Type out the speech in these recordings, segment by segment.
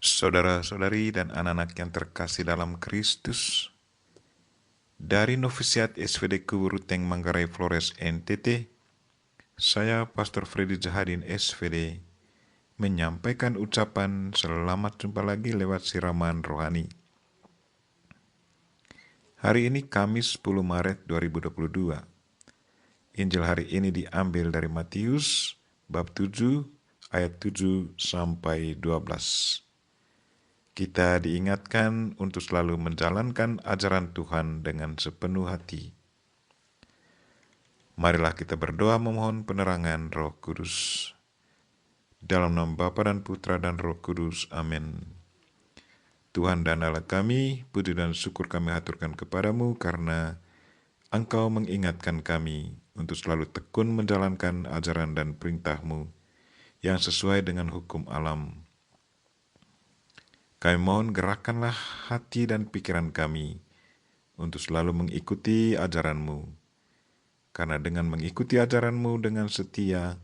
Saudara-saudari dan anak-anak yang terkasih dalam Kristus, dari Novisiat SVD Kuburuteng Manggarai Flores NTT, saya Pastor Freddy Zahadin SVD menyampaikan ucapan selamat jumpa lagi lewat siraman rohani. Hari ini Kamis 10 Maret 2022. Injil hari ini diambil dari Matius bab 7 ayat 7 sampai 12. Kita diingatkan untuk selalu menjalankan ajaran Tuhan dengan sepenuh hati. Marilah kita berdoa memohon penerangan Roh Kudus. Dalam nama Bapa dan Putra dan Roh Kudus. Amin. Tuhan dan Allah kami, puji dan syukur kami haturkan kepadamu karena Engkau mengingatkan kami untuk selalu tekun menjalankan ajaran dan perintah-Mu yang sesuai dengan hukum alam. Kami mohon gerakkanlah hati dan pikiran kami untuk selalu mengikuti ajaran-Mu. Karena dengan mengikuti ajaran-Mu dengan setia,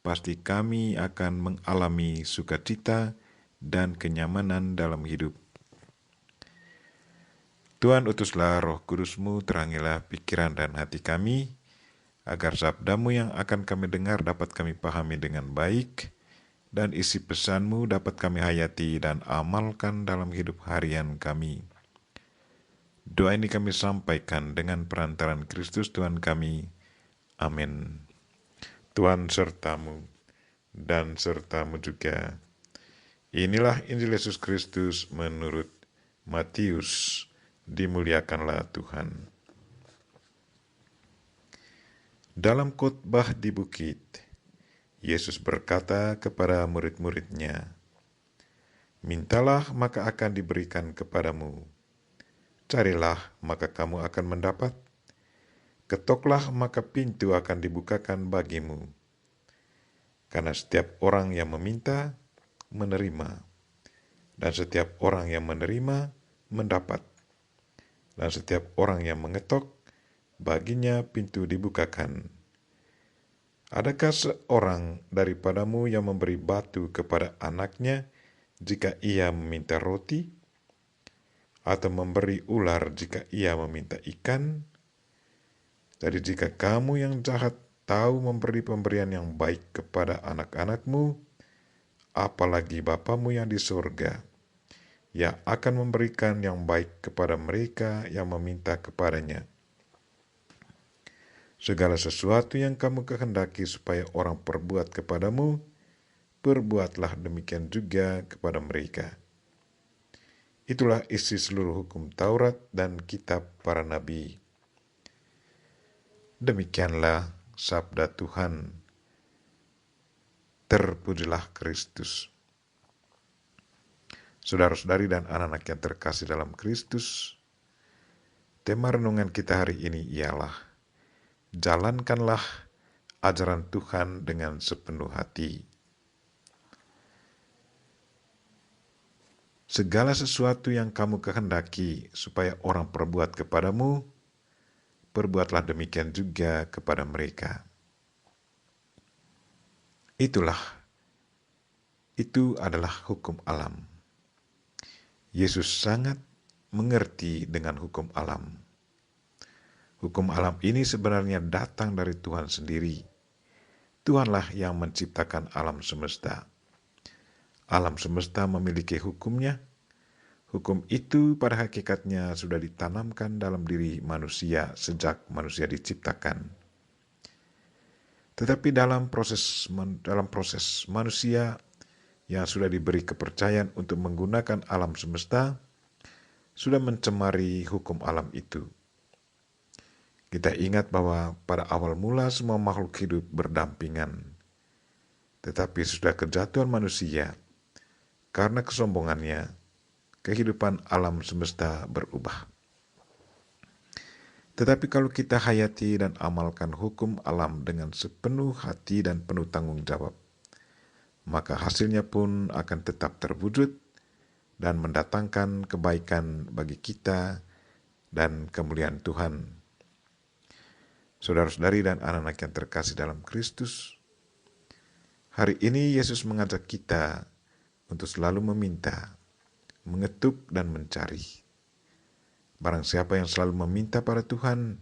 pasti kami akan mengalami sukacita dan kenyamanan dalam hidup. Tuhan, utuslah Roh Kudus-Mu, terangilah pikiran dan hati kami, agar sabda-Mu yang akan kami dengar dapat kami pahami dengan baik, dan isi pesan-Mu dapat kami hayati dan amalkan dalam hidup harian kami. Doa ini kami sampaikan dengan perantaran Kristus Tuhan kami. Amin. Tuhan sertamu dan sertamu juga. Inilah Injil Yesus Kristus menurut Matius. Dimuliakanlah Tuhan. Dalam khotbah di bukit, Yesus berkata kepada murid-muridnya, "Mintalah maka akan diberikan kepadamu. Carilah maka kamu akan mendapat. Ketoklah maka pintu akan dibukakan bagimu. Karena setiap orang yang meminta, menerima. Dan setiap orang yang menerima, mendapat. Dan setiap orang yang mengetok, baginya pintu dibukakan. Adakah seorang daripadamu yang memberi batu kepada anaknya jika ia meminta roti? Atau memberi ular jika ia meminta ikan? Jadi jika kamu yang jahat tahu memberi pemberian yang baik kepada anak-anakmu, apalagi Bapamu yang di surga, yang akan memberikan yang baik kepada mereka yang meminta kepadanya. Segala sesuatu yang kamu kehendaki supaya orang perbuat kepadamu, perbuatlah demikian juga kepada mereka. Itulah isi seluruh hukum Taurat dan kitab para nabi." Demikianlah sabda Tuhan. Terpujilah Kristus. Saudara-saudari dan anak-anak yang terkasih dalam Kristus, tema renungan kita hari ini ialah jalankanlah ajaran Tuhan dengan sepenuh hati. Segala sesuatu yang kamu kehendaki supaya orang perbuat kepadamu, perbuatlah demikian juga kepada mereka. Itu adalah hukum alam. Yesus sangat mengerti dengan hukum alam. Hukum alam ini sebenarnya datang dari Tuhan sendiri. Tuhanlah yang menciptakan alam semesta. Alam semesta memiliki hukumnya. Hukum itu pada hakikatnya sudah ditanamkan dalam diri manusia sejak manusia diciptakan. Tetapi dalam proses manusia yang sudah diberi kepercayaan untuk menggunakan alam semesta, sudah mencemari hukum alam itu. Kita ingat bahwa pada awal mula semua makhluk hidup berdampingan. Tetapi sudah kejatuhan manusia, karena kesombongannya, kehidupan alam semesta berubah. Tetapi kalau kita hayati dan amalkan hukum alam dengan sepenuh hati dan penuh tanggung jawab, maka hasilnya pun akan tetap terwujud dan mendatangkan kebaikan bagi kita dan kemuliaan Tuhan. Saudara-saudari dan anak-anak yang terkasih dalam Kristus, hari ini Yesus mengajak kita untuk selalu meminta mengetuk dan mencari. Barang siapa yang selalu meminta pada Tuhan,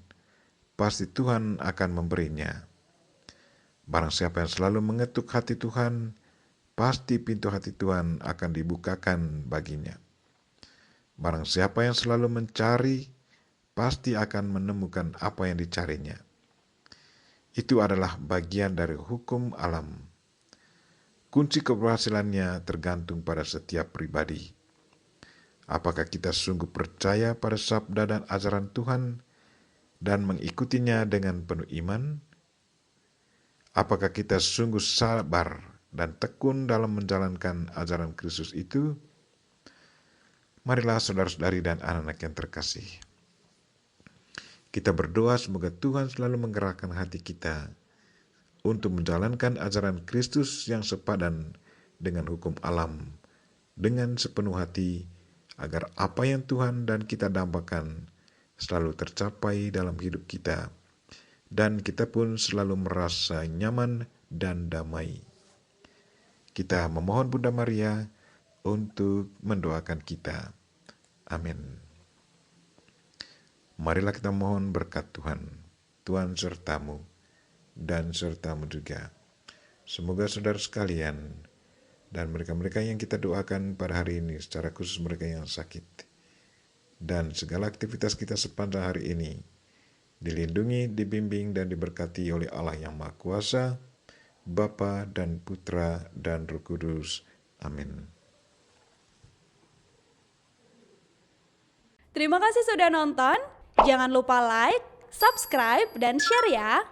pasti Tuhan akan memberinya. Barang siapa yang selalu mengetuk hati Tuhan, pasti pintu hati Tuhan akan dibukakan baginya. Barang siapa yang selalu mencari, pasti akan menemukan apa yang dicarinya. Itu adalah bagian dari hukum alam. Kunci keberhasilannya tergantung pada setiap pribadi. Apakah kita sungguh percaya pada sabda dan ajaran Tuhan dan mengikutinya dengan penuh iman? Apakah kita sungguh sabar dan tekun dalam menjalankan ajaran Kristus itu? Marilah saudara-saudari dan anak-anak yang terkasih, kita berdoa semoga Tuhan selalu menggerakkan hati kita untuk menjalankan ajaran Kristus yang sepadan dengan hukum alam, dengan sepenuh hati, agar apa yang Tuhan dan kita dambakan selalu tercapai dalam hidup kita, dan kita pun selalu merasa nyaman dan damai. Kita memohon Bunda Maria untuk mendoakan kita. Amin. Marilah kita mohon berkat Tuhan. Tuhan sertamu dan sertamu juga. Semoga saudara sekalian dan mereka-mereka yang kita doakan pada hari ini, secara khusus mereka yang sakit, dan segala aktivitas kita sepanjang hari ini dilindungi, dibimbing, dan diberkati oleh Allah yang Maha Kuasa, Bapa dan Putra dan Roh Kudus. Amin. Terima kasih sudah nonton. Jangan lupa like, subscribe, dan share ya.